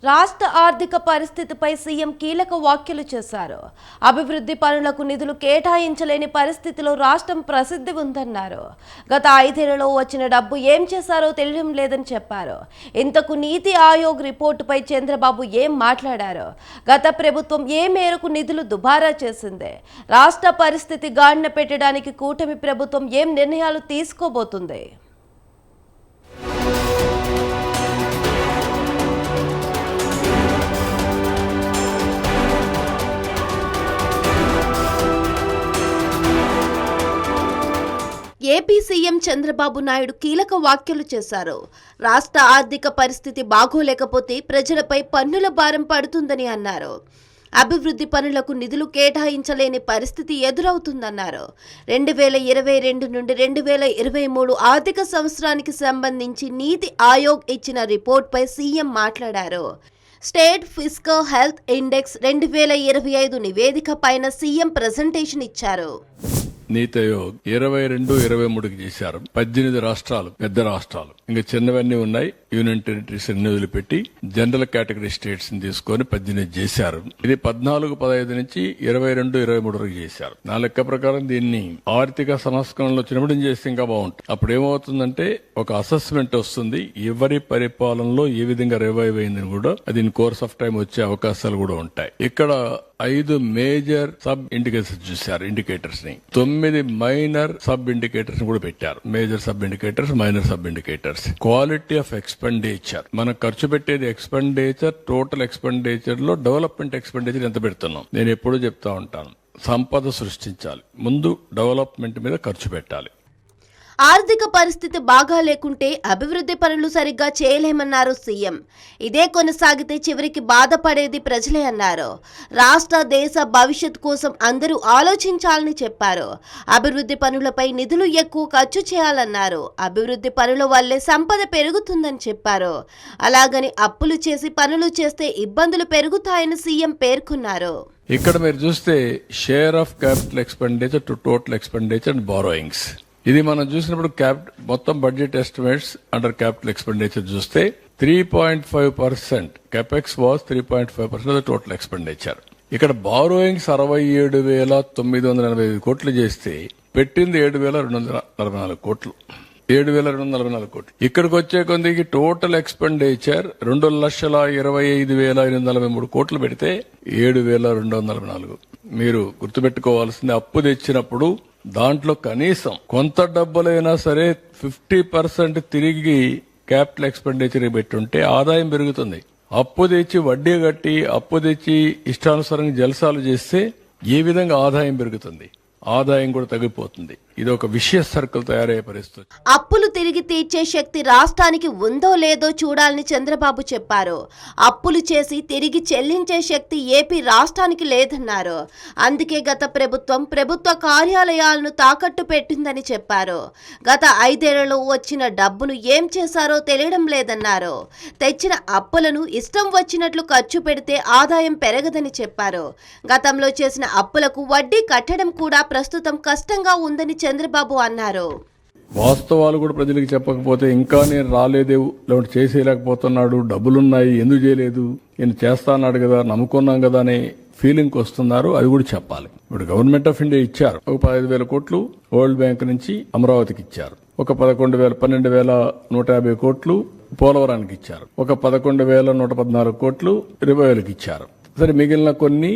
రాష్ట్ర ఆర్థిక పరిస్థితిపై సీఎం కీలక వ్యాఖ్యలు చేశారు. అభివృద్ధి పనులకు నిధులు కేటాయించలేని పరిస్థితిలో రాష్ట్రం ప్రసిద్ధి ఉందన్నారు. గత 5 ఏళ్లలో వచ్చిన డబ్బు ఏం చేశారో తెలియడం లేదని చెప్పారు. ఇంతకు నీతి ఆయోగ్ రిపోర్టుపై చంద్రబాబు ఏం మాట్లాడారు? గత ప్రభుత్వం ఏ మేరకు నిధులు దుబారా చేసింది? రాష్ట్ర పరిస్థితి గాడిన పెట్టడానికి కూటమి ప్రభుత్వం ఏం నిర్ణయాలు తీసుకోబోతుంది? ఏపీ సీఎం చంద్రబాబు నాయుడు కీలక వ్యాఖ్యలు చేశారు. రాష్ట్ర ఆర్థిక పరిస్థితి బాగోలేకపోతే ప్రజలపై పన్నుల భారం పడుతుందని అన్నారు. అభివృద్ధి పనులకు నిధులు కేటాయించలేని పరిస్థితి ఎదురవుతుందన్నారు. 2022 నుండి 2023 ఆర్థిక సంవత్సరానికి సంబంధించి నీతి ఆయోగ్ ఇచ్చిన రిపోర్ట్పై సీఎం మాట్లాడారు. స్టేట్ ఫిస్కల్ హెల్త్ ఇండెక్స్ 2025 నివేదిక పైన సీఎం ప్రెజెంటేషన్ ఇచ్చారు. నీతి ఆయోగ్ 22-23కి చేశారు. 18 రాష్ట్రాలు, పెద్ద రాష్ట్రాలు, ఇంకా చిన్నవన్నీ ఉన్నాయి. యూనియన్ టెరిటరీస్ అన్ని వదిలిపెట్టి జనరల్ కేటగిరీ స్టేట్స్ ని తీసుకొని 18 చేశారు. ఇది 14-15 నుంచి 22-23 వరకు చేశారు. నా లెక్క ప్రకారం దీన్ని ఆర్థిక సంస్కరణలు వచ్చినప్పుడు చేస్తే ఇంకా బాగుంటుంది. అప్పుడు ఏమవుతుందంటే ఒక అసెస్మెంట్ వస్తుంది, ఎవరి పరిపాలనలో ఏ విధంగా రివైవ్ అయిందని కూడా అది ఇన్ కోర్స్ ఆఫ్ టైం వచ్చే అవకాశాలు కూడా ఉంటాయి. ఇక్కడ 5 మేజర్ సబ్ ఇండికేటర్స్ చూశారు, ఇండికేటర్స్ ని. 9 మైనర్ సబ్ ఇండికేటర్స్ కూడా పెట్టారు. Major sub indicators, minor sub indicators. Quality of expenditure, మనం ఖర్చు పెట్టేది ఎక్స్పెండిచర్, టోటల్ ఎక్స్పెండిచర్ లో డెవలప్మెంట్ ఎక్స్పెండిచర్ ఎంత పెడుతున్నాం. నేను ఎప్పుడూ చెప్తా ఉంటాను, సంపద సృష్టించాలి, ముందు డెవలప్మెంట్ మీద ఖర్చు పెట్టాలి. ఆర్థిక పరిస్థితి బాగా లేకుంటే అభివృద్ధి పనులు సరిగ్గా చేయలేమన్నారు సీఎం. ఇదే కొనసాగితే చివరికి బాధపడేది ప్రజలే అన్నారు. రాష్ట్ర దేశ భవిష్యత్ కోసం అందరూ ఆలోచించాలని చెప్పారు. అభివృద్ధి పనులపై నిధులు ఎక్కువ ఖర్చు చేయాలన్నారు. అభివృద్ధి పనుల వల్లే సంపద పెరుగుతుందని చెప్పారు. అలాగని అప్పులు చేసి పనులు చేస్తే ఇబ్బందులు పెరుగుతాయని సీఎం పేర్కొన్నారు. ఇక్కడ మీరు చూస్తే share of capital expenditure to total expenditure and borrowings, ఇది మనం చూసినప్పుడు మొత్తం budget estimates under capital expenditure చూస్తే 3.5%, కెపెక్స్ వాజ్ 3.5% టోటల్ ఎక్స్పెండిచర్. ఇక్కడ బారోయింగ్స్ 67,985 కోట్లు చేస్తే పెట్టింది 7,244 కోట్లు. 7,244 కోట్లు. ఇక్కడికి వచ్చే కొందికి టోటల్ ఎక్స్పెండిచర్ 2,25,843 కోట్లు పెడితే 7,244. మీరు గుర్తుపెట్టుకోవాల్సింది, అప్పు తెచ్చినప్పుడు దాంట్లో కనీసం కొంత డబ్బులైనా సరే 50% తిరిగి క్యాపిటల్ ఎక్స్పెండిచర్ పెట్టుంటే ఆదాయం పెరుగుతుంది. అప్పు తెచ్చి వడ్డీ కట్టి, అప్పు తెచ్చి ఇష్టానుసారంగా జల్సాలు చేస్తే ఏ విధంగా ఆదాయం పెరుగుతుంది? ఆదాయం కూడా తగ్గిపోతుంది. ఇది ఒక విషయ సర్కిల్ తయారయ్యే పరిస్థితి. అప్పులు తిరిగి తీర్చే శక్తి రాష్ట్రానికి ఉందో లేదో చూడాలని చంద్రబాబు చెప్పారు. అప్పులు చేసి తిరిగి చెల్లించే శక్తి ఏపీ రాష్ట్రానికి లేదన్నారు. అందుకే గత ప్రభుత్వం ప్రభుత్వ కార్యాలయాలను తాకట్టు పెట్టిందని చెప్పారు. గత 5 ఏళ్లలో వచ్చిన డబ్బును ఏం చేశారో తెలియడం లేదన్నారు. తెచ్చిన అప్పులను ఇష్టం వచ్చినట్లు ఖర్చు పెడితే ఆదాయం పెరగదని చెప్పారు. గతంలో చేసిన అప్పులకు వడ్డీ కట్టడం కూడా ప్రస్తుతం కష్టంగా ఉందని చంద్రబాబు అన్నారు. వాస్తవాలు కూడా ప్రజలకు చెప్పకపోతే ఇంకా నేను రాలేదే, లేకపోతే చేసేయలేకపోతున్నాడు, డబ్బులున్నాయి ఎందుకు చేయలేదు, నేను చేస్తా అన్నాడు కదా, నమ్ముకున్నాం కదా అనే ఫీలింగ్ వస్తున్నారు. అది కూడా చెప్పాలి. ఇప్పుడు గవర్నమెంట్ ఆఫ్ ఇండియా ఇచ్చారు ఒక 15,000 కోట్లు, వరల్డ్ బ్యాంక్ నుంచి అమరావతికి ఇచ్చారు. ఒక 12,150 కోట్లు పోలవరానికి ఇచ్చారు. ఒక 11,114 కోట్లు రివైవల్కి ఇచ్చారు. సరే, మిగిలిన కొన్ని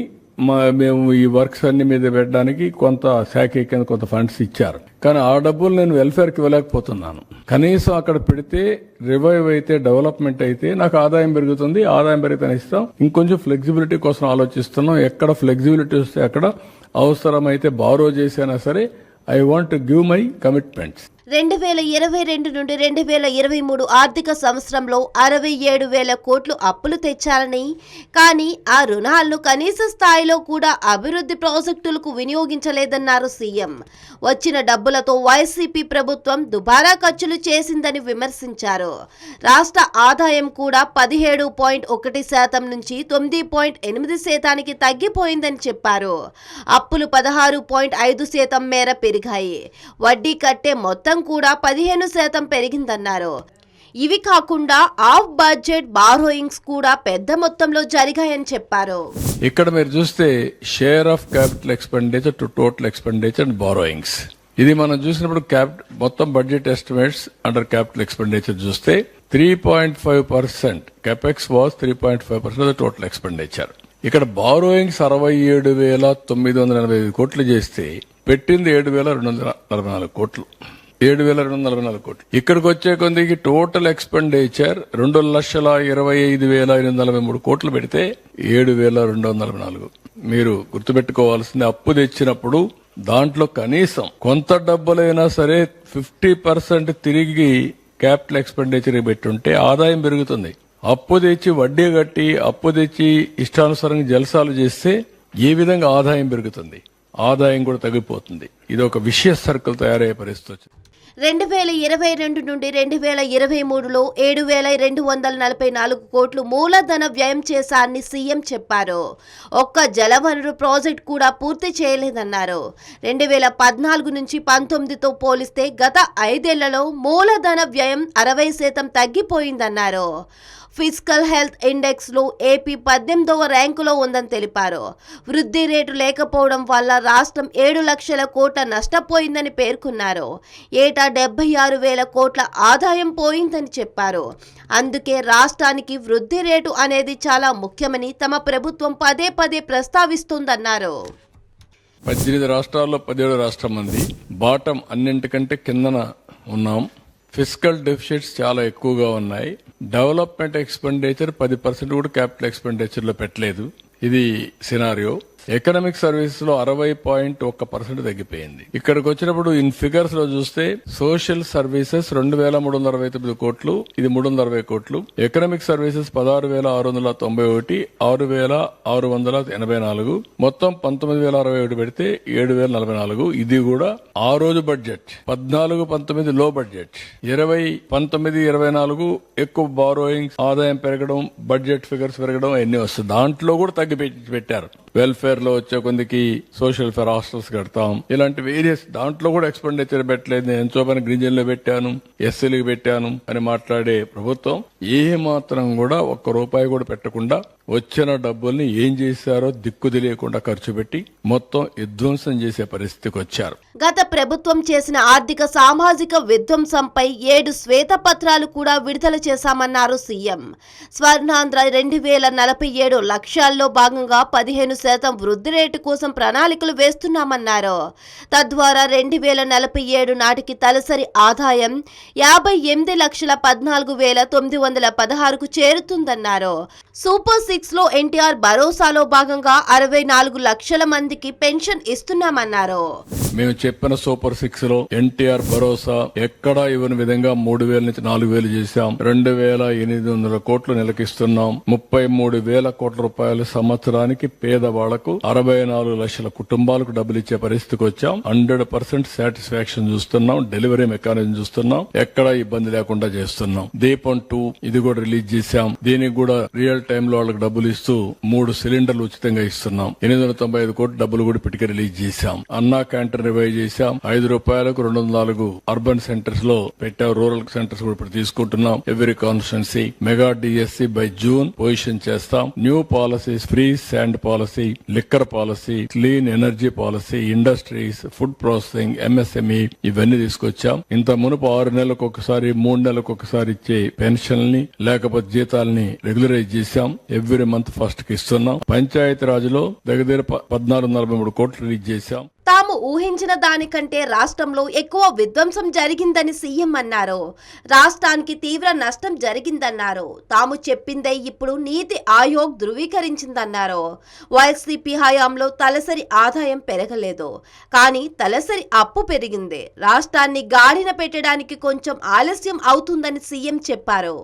మేము ఈ వర్క్స్ అన్ని మీద పెట్టడానికి కొంత శాఖ కింద కొంత ఫండ్స్ ఇచ్చారు. కానీ ఆ డబ్బులు నేను వెల్ఫేర్కి ఇవ్వలేకపోతున్నాను. కనీసం అక్కడ పెడితే రివైవ్ అయితే, డెవలప్మెంట్ అయితే నాకు ఆదాయం పెరుగుతుంది. ఆదాయం పెరిగితే ఇస్తాం. ఇంకొంచెం ఫ్లెక్సిబిలిటీ కోసం ఆలోచిస్తున్నాం. ఎక్కడ ఫ్లెక్సిబిలిటీ వస్తే అక్కడ అవసరమైతే బారో చేసినా సరే I want to give my commitments. 2022 నుండి 2023 ఆర్థిక సంవత్సరంలో 67,000 కోట్లు అప్పులు తెచ్చారని, కానీ ఆ రుణాలను కనీస స్థాయిలో కూడా అభివృద్ధి ప్రాజెక్టులకు వినియోగించలేదన్నారు సీఎం. వచ్చిన డబ్బులతో వైసీపీ ప్రభుత్వం దుబారా ఖర్చులు చేసిందని విమర్శించారు. రాష్ట్ర ఆదాయం కూడా 17.1% నుంచి 9.8% తగ్గిపోయిందని చెప్పారు. అప్పులు 16.5% మేర పెరిగాయి. వడ్డీ కట్టే మొత్తం కూడా 15% పెరిగిందన్నారు. ఇవి కాకుండా ఆఫ్ బడ్జెట్ బారోయింగ్స్ కూడా పెద్ద మొత్తంలో జరిగాయని చెప్పారు. ఇక్కడ మీరు చూస్తే share of capital expenditure to total expenditure and borrowings, ఇది మనం చూసినప్పుడు మొత్తం budget estimates under capital expenditure చూస్తే 3.5%, capex was 3.5% of the total expenditure. ఇక్కడ బారోయింగ్స్ 67,985 కోట్లు చేస్తే పెట్టింది 7,244 కోట్లు. 7,244 కోట్లు. ఇక్కడికి వచ్చే కొందికి టోటల్ ఎక్స్పెండిచర్ 2,25,843 కోట్లు పెడితే 7,244. మీరు గుర్తుపెట్టుకోవాల్సింది, అప్పు తెచ్చినప్పుడు దాంట్లో కనీసం కొంత డబ్బులైనా సరే 50% తిరిగి క్యాపిటల్ ఎక్స్పెండిచర్ పెట్టుంటే ఆదాయం పెరుగుతుంది. అప్పు తెచ్చి వడ్డీ కట్టి అప్పు తెచ్చి ఇష్టానుసారంగా జల్సాలు చేస్తే ఏ విధంగా ఆదాయం పెరుగుతుంది? ఆదాయం కూడా తగ్గిపోతుంది. ఇది ఒక విషయ సర్కిల్ తయారయ్యే పరిస్థితి. 2022 నుండి 2023లో 7,244 కోట్లు మూలధన వ్యయం చేశారని సీఎం చెప్పారు. ఒక్క జలవనరు ప్రాజెక్ట్ కూడా పూర్తి చేయలేదన్నారు. 2014 నుంచి 19తో పోలిస్తే గత 5 ఏళ్లలో మూలధన వ్యయం 60% తగ్గిపోయిందన్నారు. ఫిజికల్ హెల్త్ ఇండెక్స్ లో ఏపీ 18వ ర్యాంకులో ఉందని తెలిపారు. వృద్ధి రేటు లేకపోవడం వల్ల రాష్ట్రం 7 లక్షల కోట్ల నష్టపోయిందని పేర్కొన్నారు. ఏటా 76,000 కోట్ల ఆదాయం పోయిందని చెప్పారు. అందుకే రాష్ట్రానికి వృద్ధి రేటు అనేది చాలా ముఖ్యమని తమ ప్రభుత్వం పదే పదే ప్రస్తావిస్తుందన్నారు. 18 రాష్ట్రాల్లో 17 రాష్ట్రం మంది బాటం అన్నింటికంటే కిందన ఉన్నాం. ఫిజికల్ డెఫిసిట్స్ చాలా ఎక్కువగా ఉన్నాయి. డెవలప్మెంట్ ఎక్స్పెండిచర్ 10% కూడా క్యాపిటల్ ఎక్స్పెండిచర్ లో పెట్టలేదు. ఇది సినారియో. ఎకనామిక్ సర్వీసెస్ లో 60.1% తగ్గిపోయింది. ఇక్కడికి వచ్చినప్పుడు ఇన్ ఫిగర్స్ లో చూస్తే సోషల్ సర్వీసెస్ 2,369 కోట్లు, ఇది 360 కోట్లు. ఎకనామిక్ సర్వీసెస్ 16,691, 6,684, మొత్తం 19,061 పెడితే 7,044. ఇది కూడా ఆ రోజు బడ్జెట్. 14-19 లో బడ్జెట్, 20-19-24 ఎక్కువ బారోయింగ్స్, ఆదాయం పెరగడం, బడ్జెట్ ఫిగర్స్ పెరగడం అన్ని వస్తాయి. దాంట్లో కూడా తగ్గి పెట్టారు. వెల్ఫేర్ లో వచ్చే కొందికి సోషల్ ఫేర్ హాస్టల్స్ కడతాం, ఇలాంటి వేరియస్ దాంట్లో కూడా ఎక్స్పెండిచర్ పెట్టలేదు. నేను ఎంతో పని గిరిజనులు పెట్టాను, ఎస్సీలకు పెట్టాను అని మాట్లాడే ప్రభుత్వం ఏ మాత్రం కూడా ఒక్క రూపాయి కూడా పెట్టకుండా వచ్చిన డబ్బుల్ని ఏం చేశారో దిక్కు తెలియకుండా ఖర్చు పెట్టి మొత్తం విధ్వంసం చేసే పరిస్థితికి వచ్చారు. గత ప్రభుత్వం చేసిన ఆర్థిక సామాజిక విధ్వంసంపై 7 శ్వేతపత్రాలు కూడా విడుదల చేశామన్నారు సీఎం. స్వర్ణాంధ్ర 2047 లక్ష్యాల్లో భాగంగా 15% వృద్ధి రేటు కోసం ప్రణాళికలు వేస్తున్నామన్నారు. తద్వారా 2047 నాటికి తలసరి ఆదాయం 58,14,916కు చేరుతుందన్నారు. సూపర్ 6 లో ఎన్టీఆర్ భరోసాలో భాగంగా 64 లక్షల మందికి పెన్షన్ ఇస్తున్నామన్నారు. మేము చెప్పిన సూపర్ 6 లో ఎన్టీఆర్ భరోసా ఎక్కడా ఇవ్వని విధంగా 3,000 నుంచి 4,000 చేశాం. 2,800 కోట్లు నెలకిస్తున్నాం. 33,000 కోట్ల రూపాయలు సంవత్సరానికి పేదవాళ్లకు 64 లక్షల కుటుంబాలకు డబ్బులు ఇచ్చే పరిస్థితికి వచ్చాం. 100% సాటిస్ఫాక్షన్ చూస్తున్నాం. డెలివరీ మెకానిజం చూస్తున్నాం. ఎక్కడా ఇబ్బంది లేకుండా చేస్తున్నాం. దీపం 2 ఇది కూడా రిలీజ్ చేశాం. దీనికి కూడా రియల్ టైమ్ లో వాళ్ళకి డబ్బులు ఇస్తూ 3 సిలిండర్లు ఉచితంగా ఇస్తున్నాం. 895 కోట్లు డబ్బులు కూడా ఇప్పటికే రిలీజ్ చేశాం. అన్నా క్యాంటీన్ రివైవ్ చేశాం. 5 రూపాయలకు 204 అర్బన్ సెంటర్స్ లో పెట్టాం. రూరల్ సెంటర్స్ కూడా ఇప్పుడు తీసుకుంటున్నాం. Every constituency mega DSC by June position చేస్తాం. New policies, free sand policy, liquor policy, clean energy policy, industries, food processing, MSME ఇవన్నీ తీసుకొచ్చాం. ఇంత మునుపు 6 నెలలకు ఒకసారి, 3 నెలలకు ఒకసారి ఇచ్చే పెన్షన్లని లేకపోతే జీతాలని రెగ్యులరైజ్ చేశాం. ఎవ్రీ మంత్ ఫస్ట్ కి ఇస్తున్నాం. పంచాయతీ రాజులో దగ్గర 1443 కోట్లు రిలీజ్ చేశాం. తాము ఊహించిన దానికంటే రాష్ట్రంలో ఎక్కువ విధ్వంసం జరిగిందని సీఎం అన్నారు. రాష్ట్రానికి తీవ్ర నష్టం జరిగిందన్నారు. తాము చెప్పిందే ఇప్పుడు నీతి ఆయోగ్ ధృవీకరించిందన్నారు. వైసీపీ హయాంలో తలసరి ఆదాయం పెరగలేదు, కానీ తలసరి అప్పు పెరిగింది. రాష్ట్రాన్ని గాడిన పెట్టడానికి కొంచెం ఆలస్యం అవుతుందని సీఎం చెప్పారు.